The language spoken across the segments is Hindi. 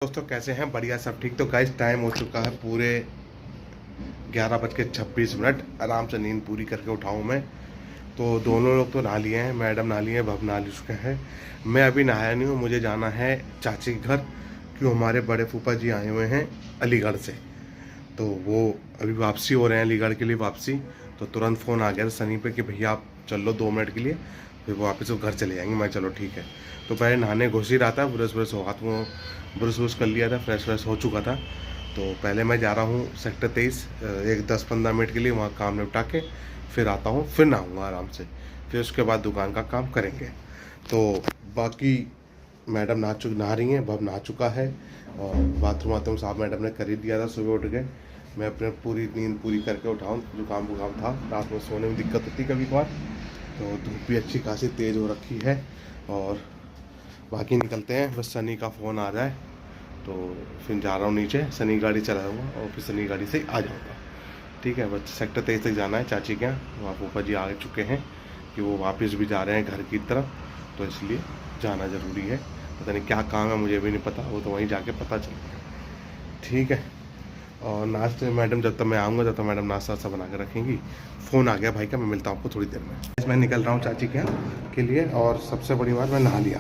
दोस्तों कैसे हैं? बढ़िया, सब ठीक। तो गाइस टाइम हो चुका है पूरे 11:26। आराम से नींद पूरी करके उठाऊँ मैं। तो दोनों लोग तो नहा लिए हैं, मैडम नहा लिए हैं, भव नहा चुके हैं। मैं अभी नहाया नहीं हूँ, मुझे जाना है चाची के घर, क्यों हमारे बड़े फूफा जी आए हुए हैं अलीगढ़ से। तो वो अभी वापसी हो रहे हैं, अलीगढ़ के लिए वापसी। तो तुरंत फ़ोन आ गया सनी पे कि भैया आप चल लो 2 मिनट के लिए, फिर वो वापस वो घर चले जाएंगे। मैं चलो ठीक है। तो पहले नहाने घुस ही रहा था, ब्रश हाथ में ब्रश कर लिया था, फ्रेश हो चुका था। तो पहले मैं जा रहा हूँ सेक्टर 23 एक 10-15 मिनट के लिए, वहाँ काम निपटा के फिर आता हूँ, फिर नहाऊँगा आराम से। फिर उसके बाद दुकान का काम करेंगे। तो बाकी मैडम नहा रही हैं, भव नहा चुका है, और बाथरूम साहब मैडम ने कर ही दिया था सुबह उठ के। मैं अपने पूरी नींद पूरी करके उठाऊँ, जुकाम बुखाम था, रात में सोने में दिक्कत होती कभी कभार। तो धूप भी अच्छी खासी तेज़ हो रखी है। और बाकी निकलते हैं, बस सनी का फ़ोन आ जाए तो फिर जा रहा हूँ नीचे, सनी गाड़ी चलाऊँगा और फिर सनी गाड़ी से आ जाऊँगा। ठीक है, बस सेक्टर 23 तक जाना है चाची के यहाँ। वहाँ फूफा जी आ चुके हैं कि वो वापस भी जा रहे हैं घर की तरफ, तो इसलिए जाना ज़रूरी है। पता नहीं क्या काम है, मुझे भी नहीं पता, वो तो वहीं जाके पता चलेगा। ठीक है। और नाश्ते मैडम जब तक मैं आऊँगा तब तक मैडम नाश्ता वास्ता बना के रखेंगी। फ़ोन आ गया भाई का, मैं मिलता हूँ आपको थोड़ी देर में। मैं निकल रहा हूँ चाची के यहाँ के लिए, और सबसे बड़ी बात मैं नहा लिया,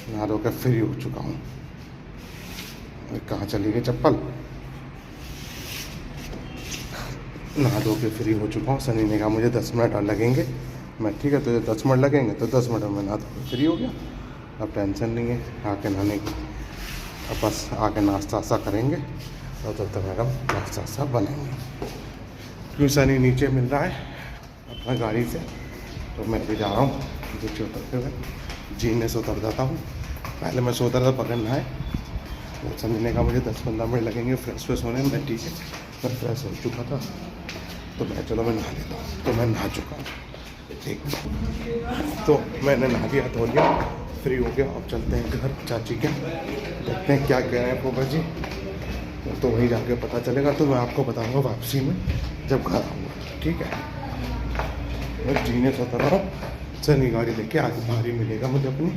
नहा धो कर फ्री हो चुका हूँ। कहाँ चली गई चप्पल? नहा धो के फ्री हो चुका हूँ। सनी ने कहा मुझे 10 मिनट और लगेंगे। मैं ठीक है, तो 10 मिनट लगेंगे तो 10 मिनट में नहा धो के फ्री हो गया। अब टेंशन नहीं है आके नहाने की। अब बस आके नाश्ता वास्ता करेंगे और तब तक मैडम नाश्ता वास्ता बनेंगे। क्यों सनी नीचे मिल रहा है अपना गाड़ी से, तो मैं भी जा रहा हूँ नीचे उतरते हुए। जीने से उतर जाता हूँ। पहले मैं सोता था पकड़ना है, तो सनी ने कहा मुझे 10-15 मिनट लगेंगे फ्रेश होने में। ठीक है, मैं फ्रेश हो चुका था, तो मैं चलो मैं नहा लेता हूँ। तो मैं नहा चुका हूँ, ठीक। तो मैंने नहा लिया, धो लिया, फ्री हो गया। अब चलते हैं घर चाची के, देखते हैं क्या कह रहे हैं फूफा जी। तो वहीं जाके पता चलेगा, तो मैं आपको बताऊंगा वापसी में जब घर आऊँगा। ठीक है, मैं जीने से उतर रहा हूँ, सनी गाड़ी लेके आगे बाहर मिलेगा मुझे अपनी।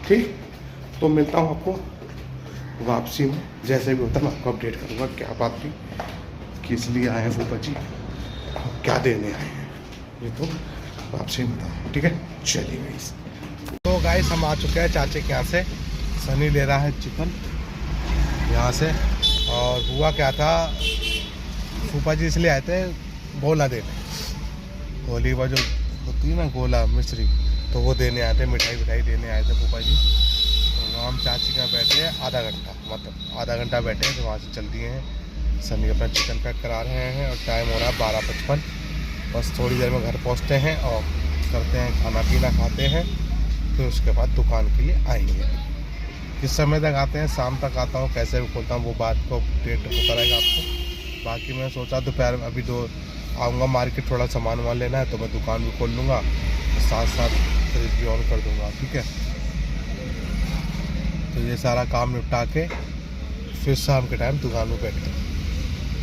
ठीक, तो मिलता हूँ आपको वापसी में, जैसे भी होता है मैं आपको अपडेट करूँगा क्या बात थी, किस लिए आए हैं फूफा जी, क्या देने आए हैं, ये तो वापसी में बताऊँ। ठीक है, चलिए गाइस। तो गाइस हम आ चुके हैं चाचे के यहाँ से। सनी ले रहा है चिकन यहाँ से, और हुआ क्या था, फूफा जी इसलिए आए थे गोला देने, होली का जो होती है ना गोला मिश्री, तो वो देने आए थे, मिठाई देने आए थे फूफा जी। तो हम चाची का बैठे आधा घंटा, मतलब आधा घंटा बैठे हैं, तो वहाँ से चल दिए हैं। सनी अपना चिकन पैक करा रहे हैं और टाइम हो रहा है 12:55। बस थोड़ी देर में घर पहुँचते हैं और करते हैं खाना पीना, खाते हैं, फिर उसके बाद दुकान के लिए आएंगे। किस समय तक आते हैं, शाम तक आता हूँ, कैसे भी खोलता हूँ वो बात को अपडेट होता रहेगा आपको। बाकी मैं सोचा दोपहर में अभी तो आऊँगा मार्केट, थोड़ा सामान वामान लेना है, तो मैं दुकान भी खोल लूँगा, साथ साथ फ्रिज भी ऑन कर दूँगा। ठीक है, तो ये सारा काम निपटा के फिर शाम के टाइम दुकान में बैठते हैं।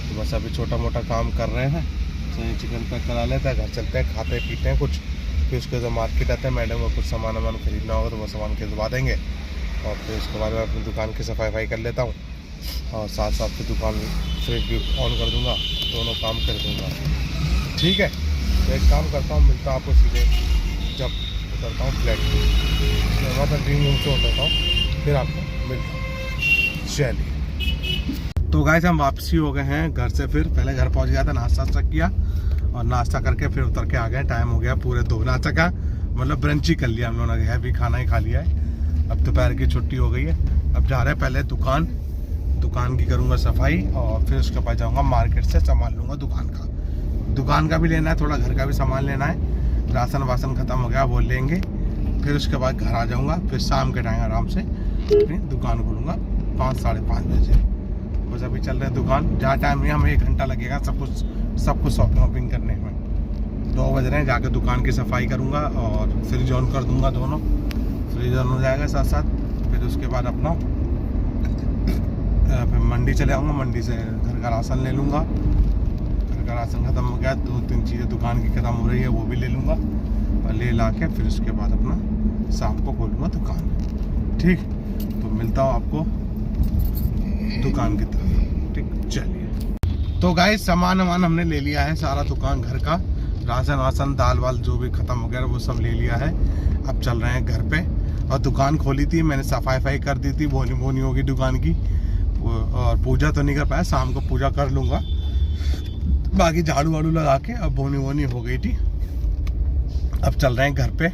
तो बस अभी छोटा मोटा काम कर रहे हैं, तो ये चिकन पैक करा लेते हैं, घर चलते हैं, खाते पीते हैं कुछ, फिर उसके बाद मार्केट आते हैं, मैडम को कुछ सामान वामान खरीदना होगा तो वो सामान खरीदवा देंगे, और फिर उसके बाद मैं अपनी दुकान की सफाई कर लेता हूँ, और साथ साथ फिर दुकान फ्रिज भी ऑन कर दूँगा, दोनों काम कर दूँगा। ठीक है, तो एक काम करता हूँ, मिलता हूँ आपको सीधे जब उतरता हूँ फ्लैट में, वहाँ पर ड्रीम रूम से उतरता हूँ, फिर आपको मिलता हूँ। चलिए, तो गाइस हम वापसी हो गए हैं घर से। फिर पहले घर पहुँच गया था, नाश्ता वास्ता किया, और नाश्ता करके फिर उतर के आ गए। टाइम हो गया पूरे 2, नाश्ता का मतलब ब्रंच ही कर लिया हम लोगों ने, हैवी खाना ही खा लिया है। अब दोपहर की छुट्टी हो गई है, अब जा रहे हैं पहले दुकान की करूँगा सफाई, और फिर उसके बाद जाऊँगा मार्केट से सामान लूँगा दुकान का भी लेना है, थोड़ा घर का भी सामान लेना है, राशन वासन ख़त्म हो गया वो लेंगे। फिर उसके बाद घर आ जाऊँगा, फिर शाम के टाइम आराम से अपनी दुकान खोलूँगा 5-5:30 बजे। बस अभी चल रहे हैं दुकान, जहाँ टाइम नहीं, हमें 1 घंटा लगेगा सब कुछ शॉपिंग करने में। 2 बज रहे हैं, जाके दुकान की सफाई करूँगा और फ्रिज ऑन कर दूँगा, दोनों फ्रिज ऑन हो जाएगा साथ साथ। फिर उसके बाद अपना फिर मंडी चले आऊँगा, मंडी से घर का राशन ले लूँगा। घर का राशन ख़त्म हो गया, 2-3 चीज़ें दुकान की ख़त्म हो रही है, वो भी ले लूँगा, और ले ला के फिर उसके बाद अपना शाम को खोलूँगा दुकान। ठीक, तो मिलता हूँ आपको दुकान की तरफ। ठीक, चलिए। तो गाइस सामान वामान हमने ले लिया है सारा, दुकान घर का राशन वासन दाल वाल जो भी खत्म हो गया वो सब ले लिया है। अब चल रहे हैं घर पे। और दुकान खोली थी मैंने, सफाई कर दी थी, बोनी बोनी होगी दुकान की। और पूजा तो नहीं कर पाया, शाम को पूजा कर लूँगा। बाकी झाड़ू वाड़ू लगा के अब बोनी वोनी हो गई थी। अब चल रहे हैं घर पे,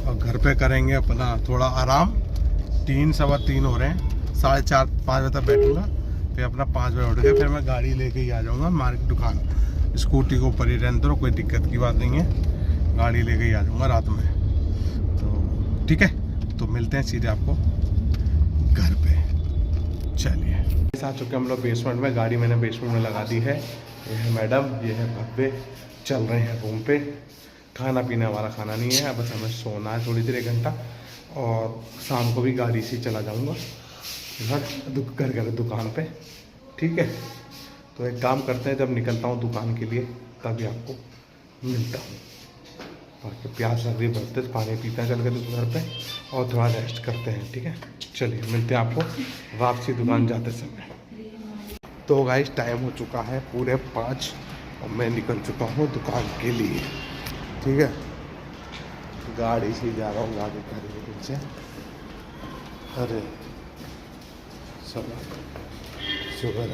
और घर पे करेंगे अपना थोड़ा आराम। 3 सवा 3 हो रहे हैं, 4:30 5 बजे तक बैठूंगा। फिर अपना 5 बजे उठ के फिर मैं गाड़ी लेके ही आ जाऊँगा मार्केट दुकान। स्कूटी को ऊपर ही रहने दो, कोई दिक्कत की बात नहीं है, गाड़ी लेके ही आ जाऊँगा रात में। तो ठीक है, तो मिलते हैं सीधे आपको घर पे। चलिए, आ चुके हम लोग बेसमेंट में। गाड़ी मैंने बेसमेंट में लगा दी है। ये है मैडम, ये है भव्य। चल रहे हैं रूम पे। खाना पीना हमारा खाना नहीं है, बस हमें सोना है थोड़ी देर 1 घंटा, और शाम को भी गाड़ी से चला जाऊँगा घर दुकान पे। ठीक है, तो एक काम करते हैं, जब निकलता हूँ दुकान के लिए तभी आपको मिलता हूँ। बाकी प्यास लग रही है बहुत, पानी पीते हैं चल के घर पे, और थोड़ा रेस्ट करते हैं। ठीक है, चलिए मिलते हैं आपको वापसी दुकान जाते समय। तो गाइस टाइम हो चुका है पूरे 5 और मैं निकल चुका हूँ दुकान के लिए। ठीक है, गाड़ी से जा रहा हूँ, गाड़ी खड़ी से। अरे सब शुगर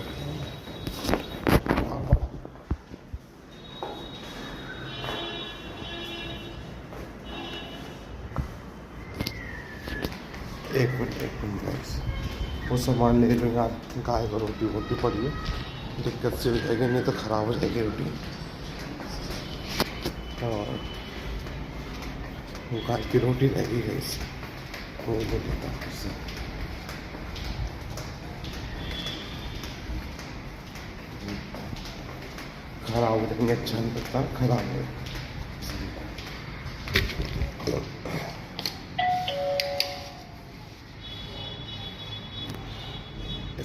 एक मिनट गाइस, वो सामान ले लूँगा। गाय को रोटी वोटी पड़ी है, दिक्कत से हो जाएगी, नहीं तो ख़राब हो जाएगी रोटी। और वो गाय की रोटी रहेगी गाइस, वो ले लेता हूँ उससे। ख़राब हो जाएंगे, अच्छा नहीं लगता ख़राब हो।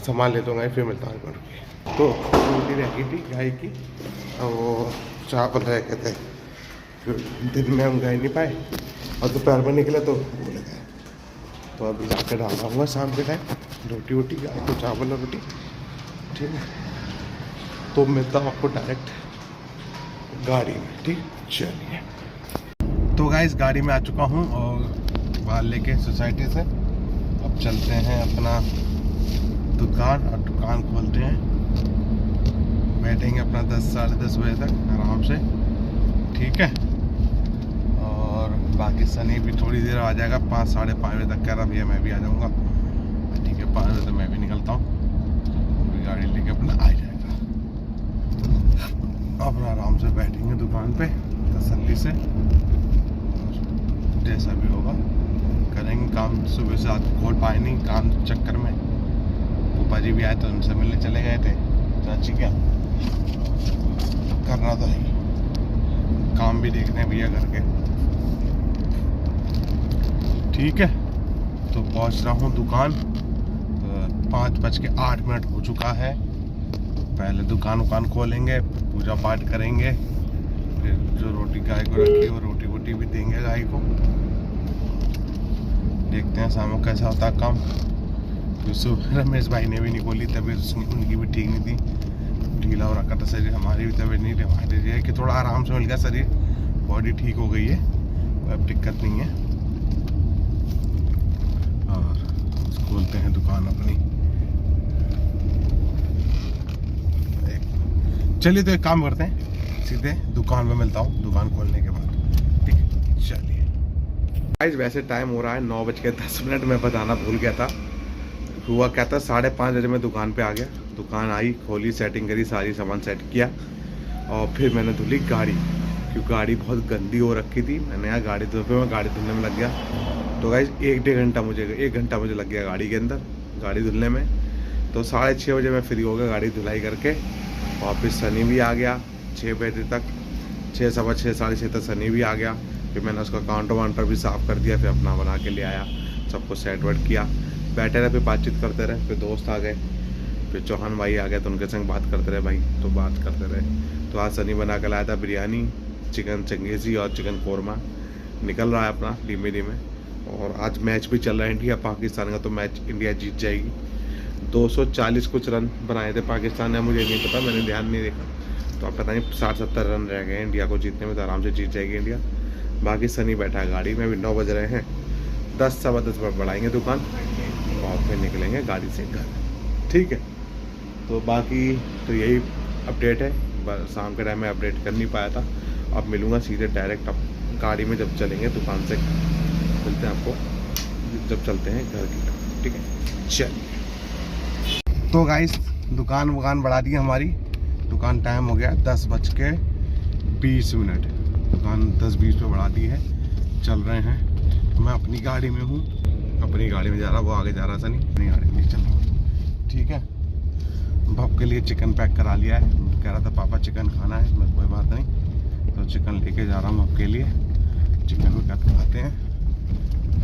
सामान ले दूँगा, फिर मिलता हूँ। तो रोटी रह गई थी गाय की, और वो चावल रह गए थे। फिर दिन में हम गए नहीं पाए, और दोपहर में निकले तो भूल गए। तो अभी जाकर डाल दूँगा शाम के टाइम रोटी वोटी, गाय को चावल और रोटी। ठीक है, तो मिलता हूँ आपको डायरेक्ट गाड़ी में। ठीक, चलिए। तो गाइस गाड़ी में आ चुका हूँ, और बाहर लेके सोसाइटी से अब चलते हैं अपना दुकान, और दुकान खोलते हैं। बैठेंगे अपना 10 साढ़े 10 बजे तक आराम से। ठीक है, और बाकी सनी भी थोड़ी देर आ जाएगा, 5 साढ़े 5 बजे तक कह रहा भैया मैं भी आ जाऊँगा। ठीक है, 5 बजे तक मैं भी निकलता हूँ, गाड़ी लेके अपना आ जाएगा। अपना आराम से बैठेंगे दुकान पे तसल्ली से, जैसा भी होगा करेंगे काम। सुबह से आज खोल पाए नहीं काम चक्कर में, पापा जी भी आए तो उनसे मिलने चले गए थे। चाची क्या करना तो है, काम भी देखने भैया घर के। ठीक है, तो पहुंच रहा हूँ दुकान। तो 5:08 हो चुका है। पहले दुकान खोलेंगे, पूजा पाठ करेंगे, फिर जो रोटी गाय को रखी है वो रोटी वोटी भी देंगे गाय को। देखते हैं शाम को कैसा होता है काम। रमेश भाई ने भी नहीं खोली, तबीयत उनकी भी ठीक नहीं थी, ढीला हो रखा था शरीर। हमारी भी तबीयत नहीं थी, हमारी है कि थोड़ा आराम से मिल गया शरीर, बॉडी ठीक हो गई है, अब दिक्कत नहीं है। और खोलते हैं दुकान अपनी। चलिए, तो एक काम करते हैं, सीधे दुकान में मिलता हूँ दुकान खोलने के बाद। ठीक है, चलिए। गाइस वैसे टाइम हो रहा है 9:10, मैं बताना भूल गया था। हुआ क्या था, 5:30 बजे मैं दुकान पे आ गया। दुकान आई, खोली, सेटिंग करी, सारी सामान सेट किया, और फिर मैंने धुली गाड़ी, क्योंकि गाड़ी बहुत गंदी हो रखी थी। मैंने यहाँ गाड़ी मैं गाड़ी धुलने में लग गया। तो गाइस 1 घंटा मुझे लग गया गाड़ी के अंदर, गाड़ी धुलने में। तो 6:30 बजे मैं फ्री हो गया गाड़ी धुलाई करके। वापस सनी भी आ गया 6 बजे तक, 6 सवा 6 साढ़े 6 तक सनी भी आ गया। फिर मैंने उसका काउंटर वाउंटर भी साफ़ कर दिया, फिर अपना बना के ले आया, सबको सेट वेट किया, बैठे रहे, फिर बातचीत करते रहे। फिर दोस्त आ गए, फिर चौहान भाई आ गए, तो उनके संग बात करते रहे भाई, तो बात करते रहे। तो आज सनी बना कर लाया था बिरयानी, चिकन चंगेज़ी और चिकन कोरमा। निकल रहा है अपना धीमे धीमे। और आज मैच भी चल रहा है इंडिया पाकिस्तान का, तो मैच इंडिया जीत जाएगी। 240 कुछ रन बनाए थे पाकिस्तान ने, मुझे नहीं पता, मैंने ध्यान नहीं देखा। तो अब पता नहीं 60-70 रन रह गए इंडिया को जीतने में, तो आराम से जीत जाएगी इंडिया। बाकी सनी बैठा है गाड़ी में, अभी 9 बज रहे हैं, 10 सवा 10 पर बढ़ाएंगे दुकान और फिर निकलेंगे गाड़ी से घर। ठीक है, तो बाकी तो यही अपडेट है। शाम के टाइम में अपडेट कर नहीं पाया था, अब मिलूँगा सीधे डायरेक्ट अब गाड़ी में जब चलेंगे दुकान से, मिलते हैं आपको जब चलते हैं घर की तरफ। ठीक है, चलिए। तो गाइस दुकान बढ़ा दी हमारी। दुकान टाइम हो गया 10:20। दुकान 10:20 पे बढ़ा दी है। चल रहे हैं, मैं अपनी गाड़ी में हूँ, अपनी गाड़ी में जा रहा, वो आगे जा रहा था नहीं, अपनी गाड़ी में चल रहा। ठीक है, भप के लिए चिकन पैक करा लिया है, कह रहा था पापा चिकन खाना है, मैं कोई बात नहीं, तो चिकन लेके जा रहा हूँ आपके लिए। चिकन को खाते हैं,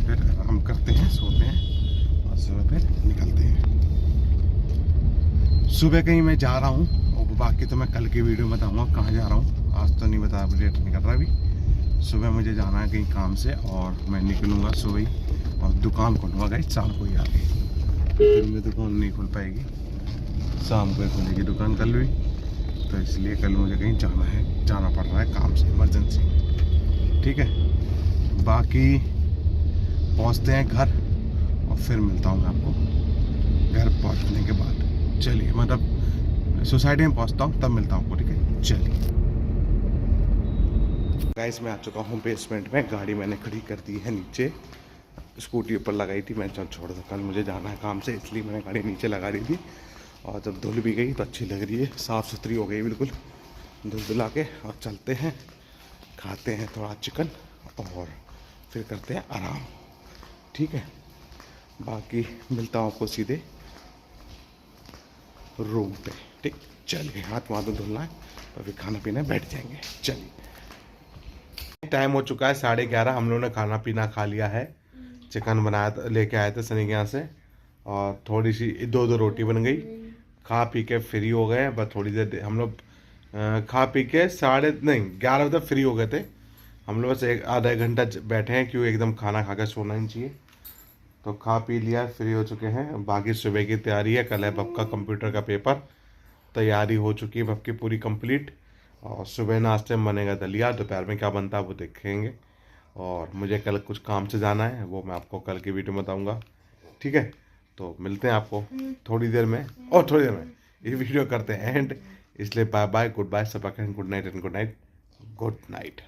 फिर आराम करते हैं, सोते हैं और सुबह फिर निकलते हैं। सुबह कहीं मैं जा रहा हूँ, और बाकी तो मैं कल की वीडियो में बताऊँगा कहाँ जा रहा हूँ, आज तो नहीं बता, अपडेट नहीं कर रहा अभी। सुबह मुझे जाना है कहीं काम से और मैं निकलूँगा सुबह ही और दुकान खोलूँगा गाइस शाम को ही आके, फिर में दुकान नहीं खुल पाएगी, शाम को ही खुलेगी दुकान कल भी, तो इसलिए कल मुझे कहीं जाना पड़ रहा है काम से, इमरजेंसी। ठीक है, बाकी पहुंचते हैं घर और फिर मिलता हूँ मैं आपको घर पहुंचने के बाद। चलिए, मतलब सोसाइटी में पहुंचता हूँ तब मिलता हूँ आपको। ठीक है, चलिए गाइस, मैं आ चुका हूँ बेसमेंट में, गाड़ी मैंने खड़ी कर दी है नीचे, स्कूटी ऊपर लगाई थी, मैं चल छोड़ दो, कल मुझे जाना है काम से, इसलिए मैंने गाड़ी नीचे लगा दी थी। और जब धुल भी गई तो अच्छी लग रही है, साफ़ सुथरी हो गई बिल्कुल, धुला के। और चलते हैं, खाते हैं थोड़ा चिकन और फिर करते हैं आराम। ठीक है, बाकी मिलता हूँ आपको सीधे रूम पे। ठीक, चलिए, हाथ तो धुलना है और फिर खाना पीना बैठ जाएंगे। चलिए, टाइम हो चुका है 11:30, हम लोगों ने खाना पीना खा लिया है। चिकन बनाया था, लेके आए थे सनी के यहाँ से, और थोड़ी सी 2 रोटी बन गई। खा पी के फ्री हो गए, बस थोड़ी देर हम लोग खा पी के 11:30 बजे फ्री हो गए थे हम लोग, बस आधा एक घंटा बैठे हैं, क्यों एकदम खाना खा के सोना ही चाहिए। तो खा पी लिया, फ्री हो चुके हैं। बाकी सुबह की तैयारी है, कल है बब का कंप्यूटर का पेपर, तैयारी हो चुकी है बब की पूरी कंप्लीट। और सुबह नाश्ते में बनेगा दलिया, दोपहर में क्या बनता है वो देखेंगे। और मुझे कल कुछ काम से जाना है, वो मैं आपको कल की वीडियो में बताऊँगा। ठीक है, तो मिलते हैं आपको थोड़ी देर में, और थोड़ी देर में ये वीडियो करते हैं एंड, इसलिए बाय बाय, गुड बाय, सबका good night and good night, good night.